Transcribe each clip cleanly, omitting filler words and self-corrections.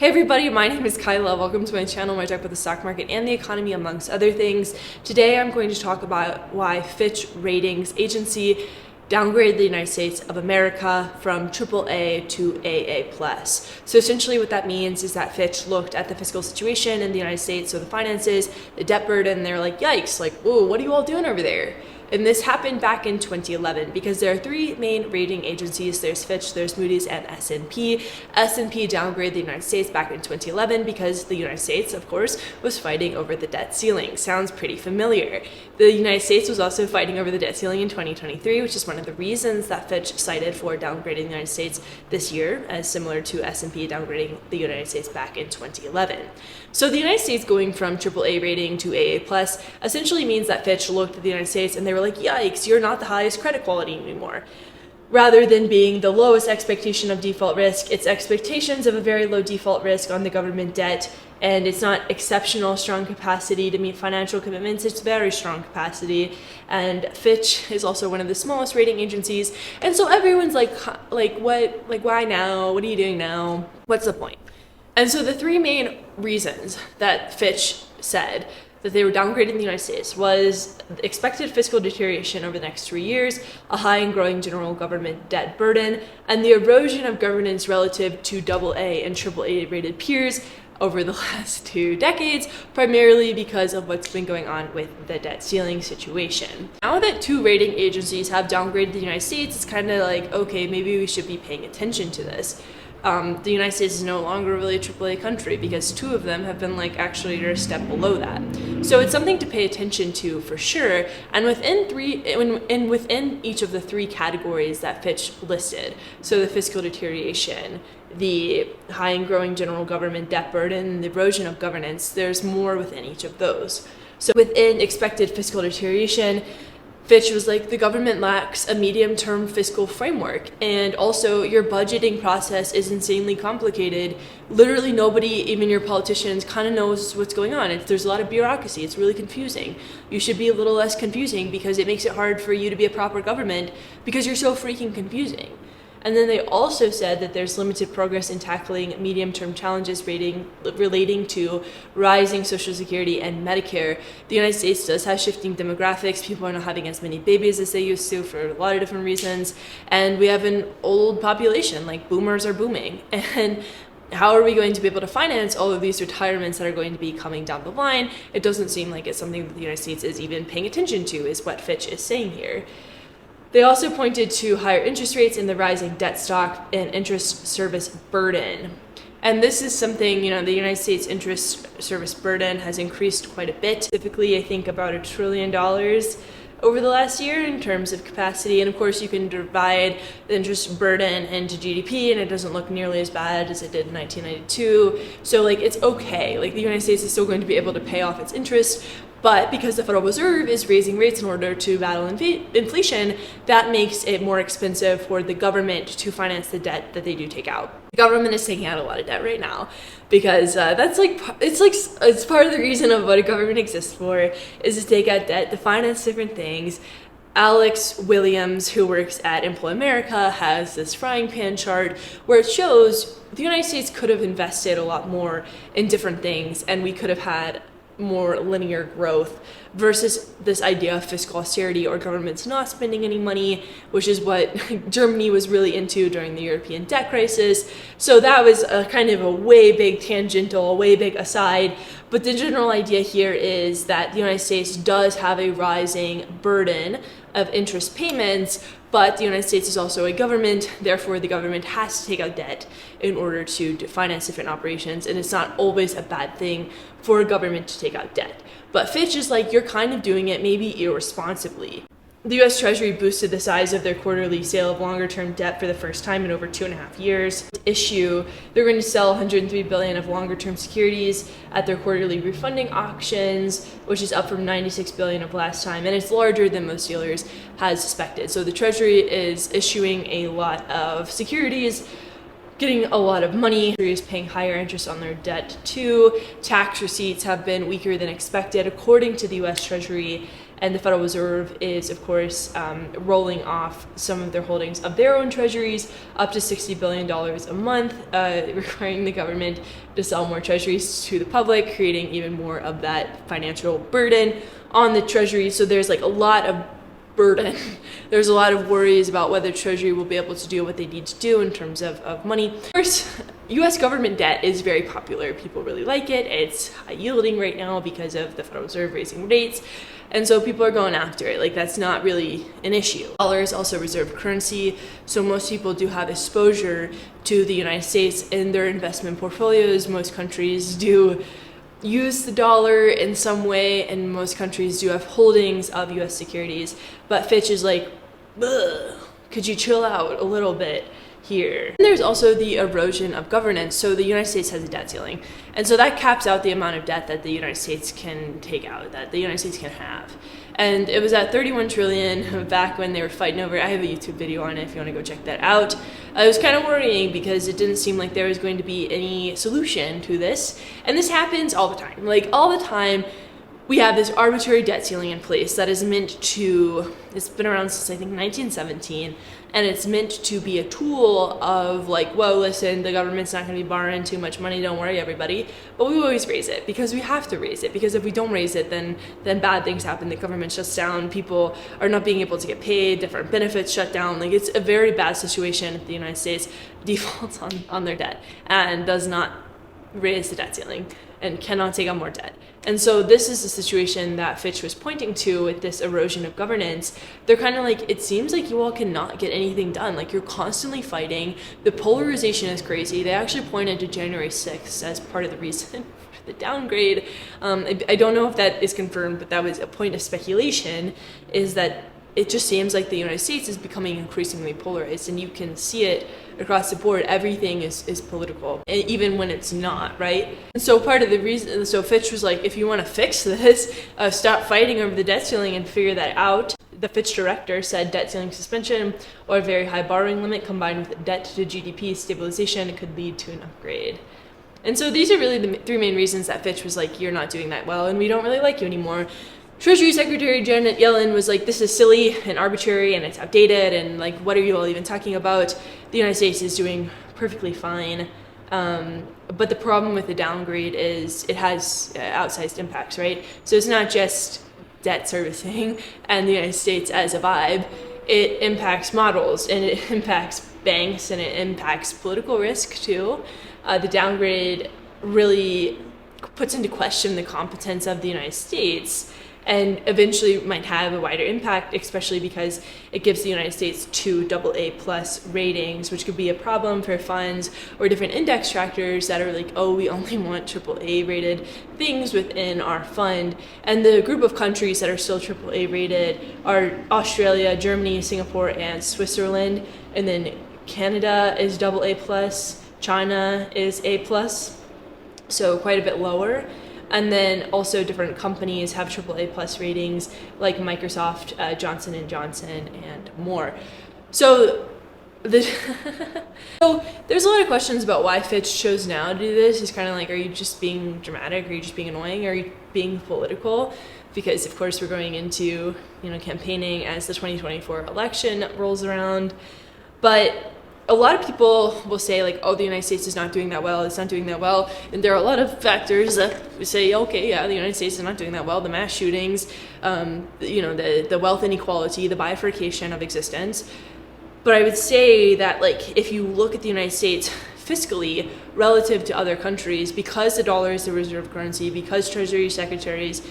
Hey everybody, my name is Kyla. Welcome to my channel where I talk about the stock market and the economy amongst other things. Today I'm going to talk about why Fitch ratings agency downgraded the United States of America from AAA to AA+. So essentially what that means is that Fitch looked at the fiscal situation in the United States, so the finances, the debt burden, and they're like, yikes, like, whoa, what are you all doing over there? And this happened back in 2011 because there are three main rating agencies. There's Fitch, there's Moody's, and S&P. S&P downgraded the United States back in 2011 because the United States, of course, was fighting over the debt ceiling. Sounds pretty familiar. The United States was also fighting over the debt ceiling in 2023, which is one of the reasons that Fitch cited for downgrading the United States this year, as similar to S&P downgrading the United States back in 2011. So the United States going from AAA rating to AA+ essentially means that Fitch looked at the United States and they were like, yikes, you're not the highest credit quality anymore. Rather than being the lowest expectation of default risk, it's expectations of a very low default risk on the government debt, and it's not exceptional strong capacity to meet financial commitments, it's very strong capacity. And Fitch is also one of the smallest rating agencies, and so everyone's like what, like why now? What are you doing now? What's the point? And so the three main reasons that Fitch said that they were downgrading the United States was expected fiscal deterioration over the next 3 years, a high and growing general government debt burden, and the erosion of governance relative to AA and AAA rated peers over the last 2 decades, primarily because of what's been going on with the debt ceiling situation. Now that 2 rating agencies have downgraded the United States, it's kind of like, okay, maybe we should be paying attention to this. The United States is no longer really a AAA country because 2 of them have been like actually they're a step below that. So it's something to pay attention to for sure. And within each of the 3 categories that Fitch listed, so the fiscal deterioration, the high and growing general government debt burden, and the erosion of governance, there's more within each of those. So within expected fiscal deterioration, Fitch was like, the government lacks a medium-term fiscal framework, and also your budgeting process is insanely complicated. Literally nobody, even your politicians, kind of knows what's going on. There's a lot of bureaucracy. It's really confusing. You should be a little less confusing because it makes it hard for you to be a proper government because you're so freaking confusing. And then they also said that there's limited progress in tackling medium-term challenges relating to rising Social Security and Medicare. The United States does have shifting demographics. People are not having as many babies as they used to for a lot of different reasons. And we have an old population, like boomers are booming. And how are we going to be able to finance all of these retirements that are going to be coming down the line? It doesn't seem like it's something that the United States is even paying attention to, is what Fitch is saying here. They also pointed to higher interest rates and the rising debt stock and interest service burden. And this is something, the United States interest service burden has increased quite a bit. Typically, I think about $1 trillion over the last year in terms of capacity. And of course, you can divide the interest burden into GDP and it doesn't look nearly as bad as it did in 1992. So it's okay. The United States is still going to be able to pay off its interest. But because the Federal Reserve is raising rates in order to battle inflation, that makes it more expensive for the government to finance the debt that they do take out. The government is taking out a lot of debt right now because it's part of the reason of what a government exists for, is to take out debt to finance different things. Alex Williams, who works at Employ America, has this frying pan chart where it shows the United States could have invested a lot more in different things and we could have had more linear growth versus this idea of fiscal austerity or governments not spending any money, which is what Germany was really into during the European debt crisis. So that was a kind of a way big tangential, way big aside. But the general idea here is that the United States does have a rising burden of interest payments, but the United States is also a government, therefore the government has to take out debt in order to finance different operations, and it's not always a bad thing for a government to take out debt. But Fitch is like, you're kind of doing it maybe irresponsibly. The U.S. Treasury boosted the size of their quarterly sale of longer-term debt for the first time in over 2.5 years. They're going to sell $103 billion of longer-term securities at their quarterly refunding auctions, which is up from $96 billion of last time, and it's larger than most dealers had suspected. So the Treasury is issuing a lot of securities, getting a lot of money. Treasury is paying higher interest on their debt too. Tax receipts have been weaker than expected, according to the U.S. Treasury. and the Federal Reserve is, of course, rolling off some of their holdings of their own treasuries up to $60 billion a month, requiring the government to sell more treasuries to the public, creating even more of that financial burden on the treasury. So there's like a lot of burden. There's a lot of worries about whether Treasury will be able to do what they need to do in terms of money. Of course, US government debt is very popular. People really like it. It's high yielding right now because of the Federal Reserve raising rates. And so people are going after it. Like, that's not really an issue. Dollar is also reserve currency. So most people do have exposure to the United States in their investment portfolios. Most countries do use the dollar in some way, and most countries do have holdings of US securities. But Fitch is like, ugh, could you chill out a little bit here? And there's also the erosion of governance. So the United States has a debt ceiling, and so that caps out the amount of debt that the United States can take out, that the United States can have. And it was at 31 trillion back when they were fighting over it. I have a YouTube video on it if you want to go check that out. It was kind of worrying because it didn't seem like there was going to be any solution to this. And this happens all the time. Like, all the time, we have this arbitrary debt ceiling in place that is meant to, it's been around since I think 1917, and it's meant to be a tool of like, whoa, listen, the government's not going to be borrowing too much money, don't worry everybody. But we always raise it because we have to raise it, because if we don't raise it, then bad things happen. The government shuts down, people are not being able to get paid, different benefits shut down. Like, it's a very bad situation if the United States defaults on their debt and does not raise the debt ceiling and cannot take on more debt. And so this is the situation that Fitch was pointing to with this erosion of governance. They're kind of like, it seems like you all cannot get anything done. Like, you're constantly fighting. The polarization is crazy. They actually pointed to January 6th as part of the reason for the downgrade. I don't know if that is confirmed, but that was a point of speculation, is that it just seems like the United States is becoming increasingly polarized, and you can see it across the board. Everything is political, and even when it's not, right? And so part of the reason, so Fitch was like, if you want to fix this, stop fighting over the debt ceiling and figure that out. The Fitch director said debt ceiling suspension or a very high borrowing limit combined with debt to GDP stabilization could lead to an upgrade. And so these are really the three main reasons that Fitch was like, you're not doing that well, and we don't really like you anymore. Treasury Secretary Janet Yellen was like, this is silly and arbitrary and it's outdated, and like, what are you all even talking about? The United States is doing perfectly fine. But the problem with the downgrade is it has outsized impacts, right? So it's not just debt servicing and the United States as a vibe. It impacts models, and it impacts banks, and it impacts political risk too. The downgrade really puts into question the competence of the United States, and eventually might have a wider impact, especially because it gives the United States 2 AA+ ratings, which could be a problem for funds or different index trackers that are like, oh, we only want AAA rated things within our fund. And the group of countries that are still AAA rated are Australia, Germany, Singapore, and Switzerland. And then Canada is AA+, China is A+, so quite a bit lower. And then also different companies have AAA+ ratings like Microsoft, Johnson & Johnson, and more. So so there's a lot of questions about why Fitch chose now to do this. It's kind of like, are you just being dramatic? Are you just being annoying? Are you being political? Because of course we're going into, campaigning as the 2024 election rolls around. But a lot of people will say like, oh, the United States is not doing that well, it's not doing that well. And there are a lot of factors that say, okay, yeah, the United States is not doing that well. The mass shootings, the wealth inequality, the bifurcation of existence. But I would say that, like, if you look at the United States fiscally relative to other countries, because the dollar is the reserve currency, because Treasury securities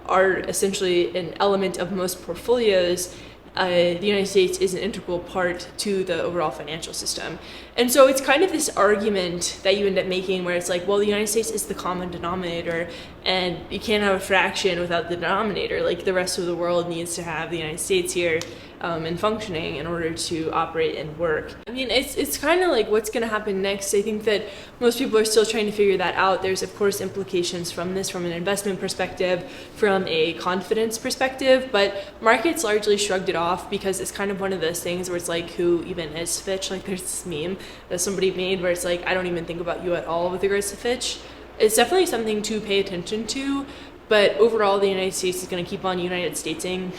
are essentially an element of most portfolios, the United States is an integral part to the overall financial system. And so it's kind of this argument that you end up making where it's like, well, the United States is the common denominator, and you can't have a fraction without the denominator. Like, the rest of the world needs to have the United States here and functioning in order to operate and work. I mean, it's kind of like, what's going to happen next? I think that most people are still trying to figure that out. There's, of course, implications from this from an investment perspective, from a confidence perspective, but markets largely shrugged it off because it's kind of one of those things where it's like, who even is Fitch? Like, there's this meme that somebody made where it's like, I don't even think about you at all with regards to Fitch. It's definitely something to pay attention to, But overall, the United States is going to keep on United Statesing.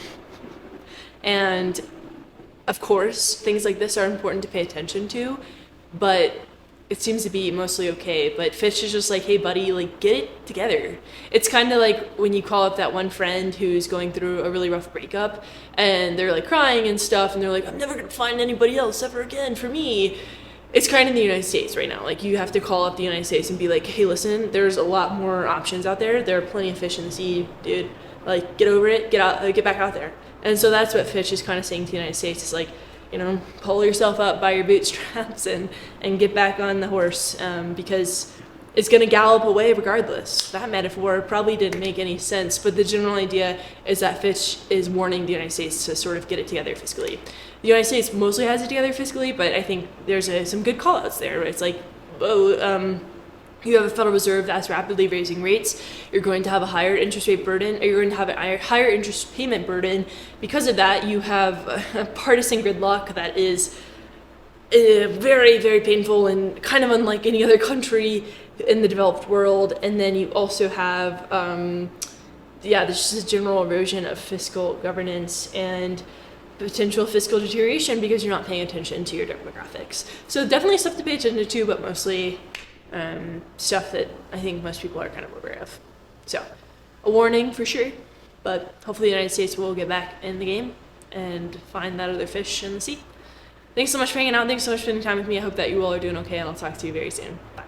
And of course, things like this are important to pay attention to, but it seems to be mostly okay. But Fitch is just like, hey buddy, like, get it together. It's kind of like when you call up that one friend who's going through a really rough breakup and they're like crying and stuff, and they're like, I'm never gonna find anybody else ever again for me. It's kind of in the United States right now. Like, you have to call up the United States and be like, hey listen, there's a lot more options out there. There are plenty of fish in the sea, dude. Like, get over it, get back out there. And so that's what Fitch is kind of saying to the United States. It's like, you know, pull yourself up by your bootstraps and get back on the horse, because it's going to gallop away regardless. That metaphor probably didn't make any sense, but the general idea is that Fitch is warning the United States to sort of get it together fiscally. The United States mostly has it together fiscally, but I think there's some good call-outs there. It's like, you have a Federal Reserve that's rapidly raising rates. You're going to have a higher interest rate burden, or you're going to have a higher interest payment burden. Because of that, you have a partisan gridlock that is very, very painful and kind of unlike any other country in the developed world. And then you also have, there's just a general erosion of fiscal governance and potential fiscal deterioration because you're not paying attention to your demographics. So definitely stuff to pay attention to, but mostly stuff that I think most people are kind of aware of. So a warning for sure, but hopefully the United States will get back in the game and find that other fish in the sea. Thanks so much for hanging out. Thanks so much for spending time with me. I hope that you all are doing okay, and I'll talk to you very soon. Bye.